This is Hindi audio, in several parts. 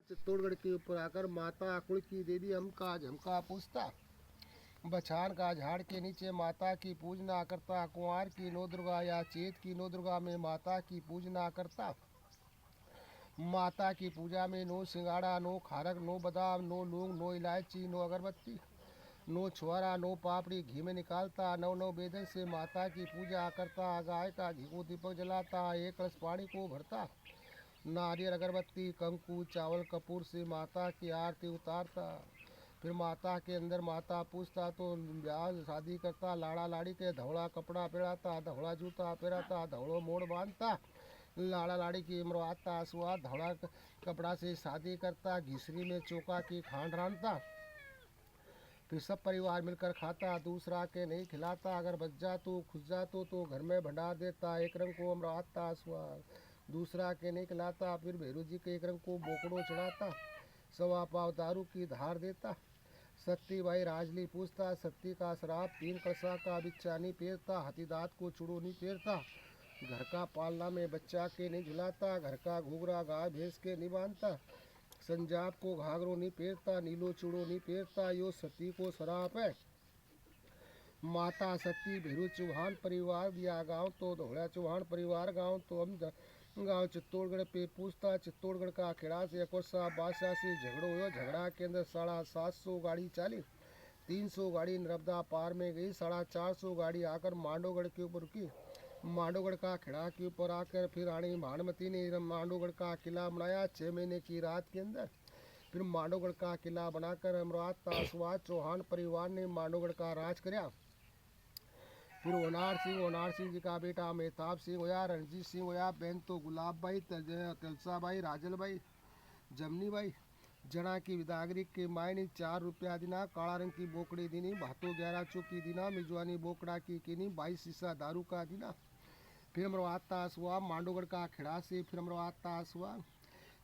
चित्तौड़गढ़ के ऊपर आकर माता आकुड़ की देवी हमका झमका पूछता। बछान का झाड़ के नीचे माता की पूजना करता। कुंवार की नौ दुर्गा या चैत की नौ दुर्गा में माता की पूजना करता। माता की पूजा में नो सिंगाड़ा, नो खारक, नो बादाम, नो लौंग, नो इलायची, नो अगरबत्ती, नो छुआरा, नो पापड़ी घी में निकालता। नौ नौ बेदन से माता की पूजा करता। गाय का घी को दीपक जलाता। एक कलश पानी को भरता। नारियल अगरबत्ती कंकु चावल कपूर से माता की आरती उतारता। फिर माता के अंदर माता पूछता तो ब्याह शादी करता। लाड़ा लाड़ी के धौला कपड़ा पहनाता, धौला जूता पहनाता, धौलो मोड़ बांधता। लाड़ा लाड़ी की मरवाता स्वाद धौला कपड़ा से शादी करता। घिसरी में चौका की खांड रांधता। फिर सब परिवार मिलकर खाता, दूसरा के नहीं खिलाता। अगर बच जा खुश जा तो घर में भंडार देता। एक रंग को अमरवाता स्वाद दूसरा के नहीं खिलाता। फिर भैरू जी के एक रंग को बोकड़ो चढ़ाता। सवा पाव दारू की धार देता। सत्ती भाई राजली पूछता। सत्ती का शराब 3 कलसा का बिच्छा नहीं पेरता। हाथी दांत को चूड़ो नहीं पेरता। घर का पालना में बच्चा के नहीं झुलाता। घर का घूघरा गाय भैंस के नहीं बांधता। संजाब को घाघरो नहीं पेरता। नीलो चूड़ो नहीं पेरता। यो सती को शराब है। माता सती भैरू चौहान परिवार दिया गाँव तो धोड़ा चौहान परिवार गाँव तो हम गाँव चित्तौड़गढ़ पे पूछता। चित्तौड़गढ़ का खेड़ा से अकोसा बादशाह से झगड़ो हुआ। झगड़ा के अंदर 750 गाड़ी चाली। 300 गाड़ी नर्मदा पार में गई। 450 गाड़ी आकर मांडोगढ़ के ऊपर रुकी। मांडोगढ़ का खेड़ा के ऊपर आकर फिर रानी भानुमती ने मांडोगढ़ का किला बनाया 6 महीने की रात के अंदर। फिर मांडोगढ़ का किला बनाकर अमरवात तासवाद चौहान परिवार ने मांडोगढ़ का राज कराया। फिर होनार सिंह जी का बेटा मेहताब सिंह होया। रणजीत सिंह होया। बहन तो गुलाब भाई, तलसा भाई, राजल भाई, जमनी भाई। जना की विदागरी के मायने 4 रुपया दिना। काला रंग की बोकड़ी दिनी। भातो 11 चौकी दिना। मिजवानी बोकड़ा की किनी 22 शीशा दारू का दिना। फिर अमरवाता हुआ मांडोगढ़ का खेड़ा से। फिर अमरवाता हुआ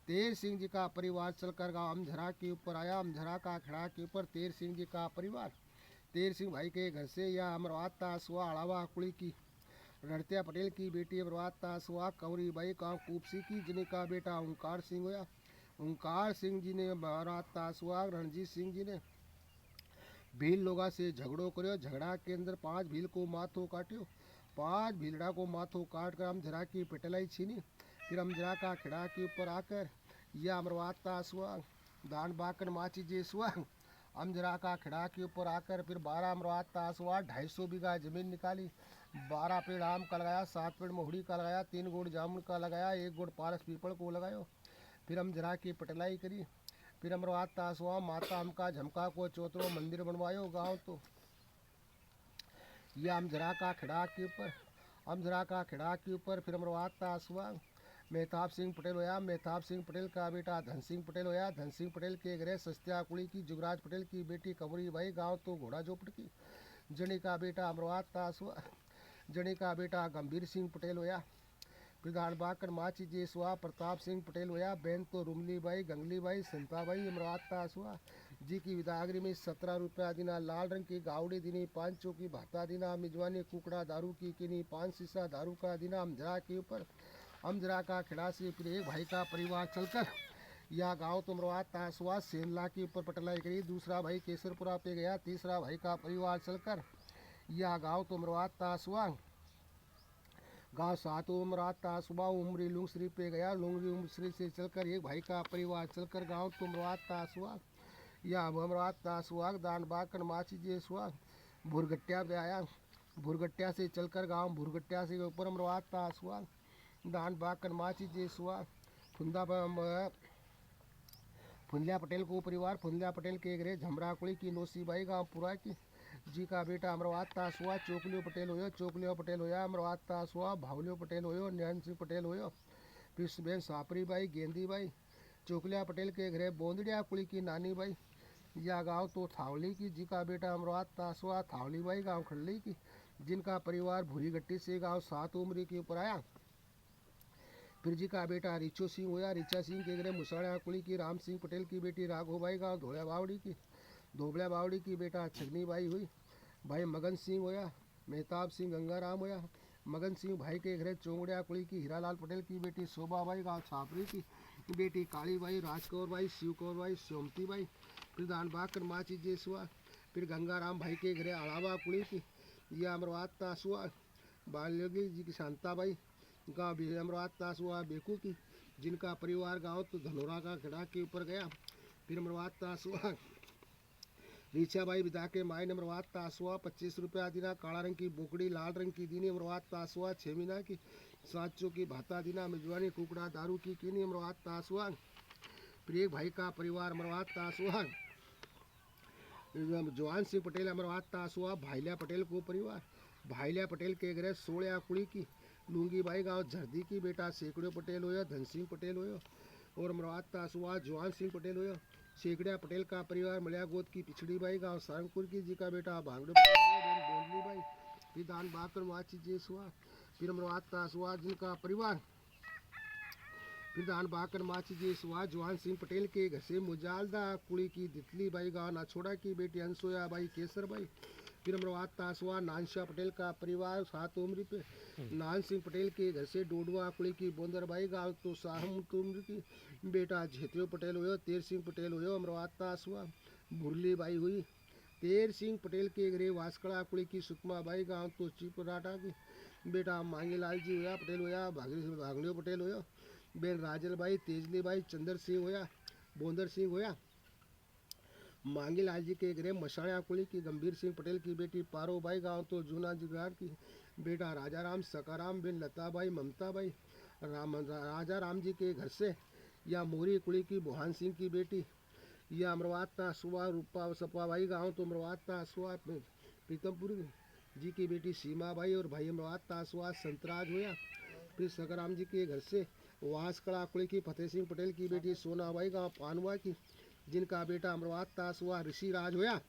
तेर सिंह जी का परिवार चलकर गाँव अमझरा के ऊपर आया। अमझरा का खेड़ा के ऊपर तेर सिंह जी का परिवार तेर सिंह भाई के घर से या अमरवात तासुआ अड़ावा कुड़ी की रणत्या पटेल की बेटी अमरवात तासुआ कंवरी बाई गाँव कूपसी की जिनका बेटा ओंकार सिंह हुआ। ओंकार सिंह जी ने अमरवात तासुआ रणजीत सिंह जी ने भील लोगा से झगड़ो करो। झगड़ा के अंदर 5 भील को माथो काटियो। 5 भीलड़ा को माथो काट कर अमझरा की पिटलाई छीनी। फिर अमझरा का खिड़ा के ऊपर आकर यह अमरवात तासुआ दान बाकन माची जेसुआ अमझरा का खिड़ा के ऊपर आकर फिर 12 अमरवात तासुआ 250 बीघा जमीन निकाली। 12 पेड़ आम का लगाया, 7 पेड़ मोहड़ी का लगाया, 3 गोड़ जामुन का लगाया, 1 गोड़ पारस पीपल को लगायो। फिर अमझरा की पटलाई करी। फिर अमरवात तासुआ माता हमका झमका को चौथरो मंदिर बनवायो गाँव तो यह अमझरा का खिड़ा के ऊपर अमझरा का खिड़ा के ऊपर फिर अमरवात तासुआ मेहताब सिंह पटेल होया। मेहताब सिंह पटेल का बेटा धन सिंह पटेल होया। धन सिंह पटेल के गृह सस्त्या कुड़ी की जुगराज पटेल की बेटी कमरी भाई गाँव तो घोड़ा जोपड़ की। जनी का बेटा अमरवात तासुआ जनी का बेटा गंभीर सिंह पटेल होया। प्रधान बाकर माची जेसुआ प्रताप सिंह पटेल होया। बहन तो रुमली by, Gangli by, Santa by अमरवात तासुआ जी की विदागरी में 17 रुपया दिना। लाल रंग की गावड़ी दिनी। 5 चौकी भाता दिना। मिजवानी कुकड़ा दारू की किनी। 5 शीशा दारू का दिना। अमझरा के ऊपर अमझरा का खिड़ा से फिर एक भाई का परिवार चलकर यह गाँव तो अमरवात तासुआ सेंधला के ऊपर पटलाई करी। दूसरा भाई केसरपुरा पे गया। तीसरा भाई का परिवार चलकर यह गाँव तो अमरवात तासुआ गाँव सातों अमरवात तासुआ उमरी लुंगसरी पे गया। लुंगरी उमसरी से चलकर एक भाई का परिवार चलकर गाँव तो अमरवात तासुआ या अमरवात तासुआ दान बाकन माची जेसुआ भुरगट्टिया पे आया। भुरगट्टिया से चलकर गाँव भुरगट्टिया से ऊपर अमरवात तासुआ दान बाकन माची जेसुआ फुंदलिया पटेल को परिवार फुंदलिया पटेल के गृह झमरा कुड़ी की नौसीबाई गाँव पुरा की जी का बेटा अमरवात तासुआ चोकलियो पटेल होयो। चोकलियो पटेल होया। अमरवात तासुआ भावलियो पटेल होयो। नयन सिंह पटेल होयो। फिर बहन सापरी बाई गेंदी बाई चोकलिया पटेल के गृह बोंदड़िया कुड़ी की नानी बाई या गाँव तो थावली की जी का बेटा अमरवात तासुआ थावली बाई गाँव खड़ली की जिनका परिवार भूरी गट्टी से गाँव 7 उमरी के ऊपर आया। फिर जी का बेटा रिचो सिंह होया। रिचा सिंह के गृह मुसाड़ा कुड़ी की राम सिंह पटेल की बेटी राघोबाई गाँव धोड़ा बावड़ी की धोबड़ा बावड़ी की बेटा छगनी बाई हुई। भाई मगन सिंह होया। मेहताब सिंह गंगाराम होया। मगन सिंह भाई के घर चौंगड़िया कुड़ी की हीरालाल पटेल की बेटी शोभाबाई गाँव छापरी की बेटी Kali Bai, Rajkaur by, शिवकौर by, सोमती by, फिर दान बाकर माची जेसुआ, फिर गंगाराम भाई के घरे अड़ावा कुड़ी की यह अमरवाद तासुआ, बाल्योगी जी की शांताबाई गाँव अमरवाद तासुआ बेकू की, जिनका परिवार गाँव तो धनोरा का खड़ा के ऊपर गया। फिर अमरवाद तासुआ रीछाबाई विदा के मायने अमरवाद तासुआ 25 रुपया दिना, काला रंग की बोकड़ी लाल रंग की दीनी अमरवाद तासुआ 6 महीना की, साचों की भाता दीना मिजवानी कुकड़ा दारू की कीनी अमरवाद तासुआ। फिर एक भाई का परिवार अमरवाद तासुआ, जवान सिंह पटेल अमरवाद तासुआ, भाईला पटेल को परिवार, भाईला पटेल के घर 16 कुड़ी की, लूंगी बाई गाँव झरदी की बेटा सेकड़ो पटेल होया, धन सिंह पटेल होयो और अमरवाद तासुआ जवान सिंह पटेल होयो। शेखड़िया पटेल का परिवार मलिया गोद की पिछड़ी बाई गाँव सारंगपुर की, जी का बेटा भांगड़े बोंदली बाई, फिर दान बाकर माची जेसुआ। फिर अमरवाद तासुआ जिनका परिवार, फिर दान बाकर माची जेसुआ जवान सिंह पटेल के घर से मुजालदा कुड़ी की दितली बाई गाँव नाछोड़ा की बेटी अनसोया बाई केसर बाई। फिर अमरवाद तासुआ नानशाह पटेल का परिवार 7 उम्र पे, नान सिंह पटेल के घर से डोडवा कुड़ी की बोंदर बाई गाँव तो साहम उम्र की बेटा झेतियो पटेल हुयो, तेर सिंह पटेल हुयो। अमरवाद तासुआ मुरली बाई हुई, तेर सिंह पटेल के घरे वास्कड़ा कुड़ी की सुकमा बाई गाँव तो चिपराटा की बेटा मांगीलाल जी होया पटेल होया, भागड़ियो पटेल होयो, Ben Rajal by, Tejli by, Chandra Singh होया, बोंदर सिंह होया। मांगीलाल जी के घरे मशाणा कुली की गंभीर सिंह पटेल की बेटी पारो बाई गाँव तो जूना जिगार की बेटा राजा राम सकाराम बिन लताबाई ममताबाई। राजा राम जी के घर से या मोरी कुड़ी की बुहान सिंह की बेटी या अमरवाद तासुआ रूपा सपाबाई गाँव तो अमरवाद तासुआ प्रीतमपुर जी की बेटी सीमा बाई और भाई अमरवाद तासुआ संतराज होया। फिर सकाराम जी के घर से वासकड़ा कुड़ी की फतेह सिंह पटेल की बेटी सोनाबाई गाँव पानवा की, जिनका बेटा अमरवाद तासुआ ऋषि राज होया।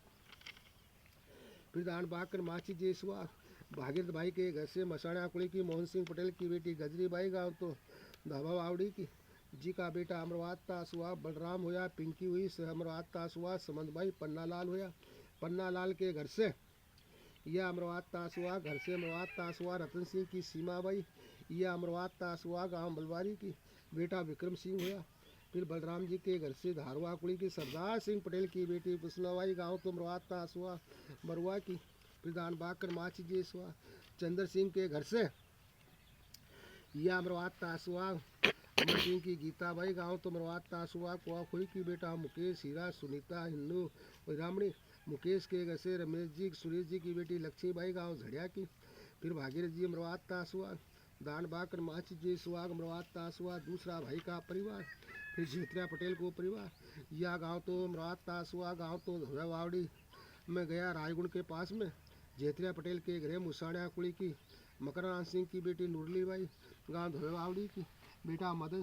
फिर दान बाकर माची जेसुआ भागीरथ भाई के घर से मसाणा कुड़ी की मोहन सिंह पटेल की बेटी गजरी बाई गाँव तो धाबा बावड़ी की, जी का बेटा अमरवाद तासुआ बलराम होया। पिंकी हुई अमरवाद तासुआ समंत भाई पन्ना लाल होया, पन्ना लाल के घर से यह अमरवाद तासुआ घर से अमरवाद तासुआ रतन सिंह की सीमा बाई, यह अमरवाद तासुआ गाँव बलवारी की बेटा विक्रम सिंह होया। फिर बलराम जी के घर से धारवा कुड़ी की सरदार सिंह पटेल की बेटी पुसलाबाई गाँव तो अमरवाद तासुआ बरुआ की। फिर दान बाकर माची जेसुआ चंद्र सिंह के घर से यह अमरवाद तासुआ अमर सिंह की गीताबाई गाँव तो अमरवाद तासुआ कुआखुई की बेटा मुकेश हीरा सुनीता हिन्नू रामणी। मुकेश के घर से रमेश जी सुरेश जी की बेटी लक्ष्मीबाई गाँव झड़िया की। फिर भागीरथ जी अमरवाद तासुआ दान बाकर माची जेसुआ अमरवाद तासुआ दूसरा भाई का परिवार। फिर झेत्रिया पटेल को परिवार, यह गांव तो अमरवाद तासुआ गांव तो धोयावाड़ी में गया रायगुण के पास में। झेत्रिया पटेल के घरे मुसाणिया कुड़ी की मकरनाथ सिंह की बेटी नुरली बाई गाँव धोयावाड़ी की बेटा मदन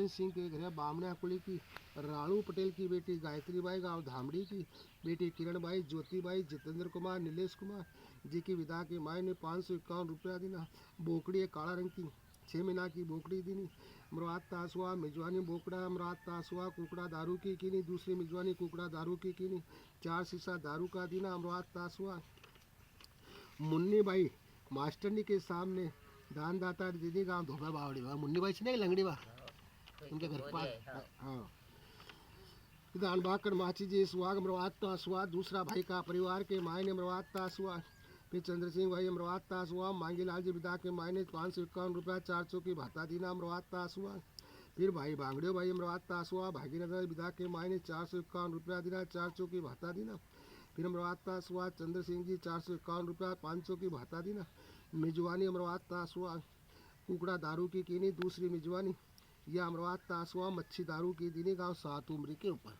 सिंह के घरे बामणा कुड़ी की राणू पटेल की बेटी गायत्री बाई गाँव धामड़ी की बेटी किरण बाई ज्योति बाई जितेंद्र कुमार नीलेश कुमार जी की विदा के माय ने 551 रुपया देना। बोकड़ी काला रंग की 6 महीना की बोकड़ी दीनी। अमरवाद तासुआ मिजवानी बोकड़ा अमरवाद तासुआ कुकड़ा दारू की कीनी, दूसरी मिजवानी कुकड़ा दारू की कीनी, 4 शीशा दारू का दीना। अमरवाद तासुआ मुन्नी बाई मास्टरनी के सामने दानदाता दीदी गाँव धोबा बावड़ी बा मुन्नी बाई नहीं लंगड़ी बा उनके घर पास। हाँ दान बाकर माची जी सुहाग अमरवाद तासुआ दूसरा भाई का परिवार के मायने अमरवाद तासुआ। फिर चंद्र सिंह भाई अमरवाद तासुआ मांगीलाल जी विदा के मायने 551 रुपया 400 की भाता दीना अमरवाद तासुआ। फिर भाई भांगड़ियो भाई अमरवाद तासुआ भागीरथ विदा के मायने 451 रुपया दीना 400 की भाता दीना। फिर अमरवाद तासुआ चंद्र सिंह जी 451 रुपया 500 की भाता दीना। मिजवानी अमरवाद तासुआ कुकड़ा दारू की कीनी, दूसरी मिजवानी यह अमरवाद तासुआ मच्छी दारू की दीनी गाँव 7 उम्री के ऊपर।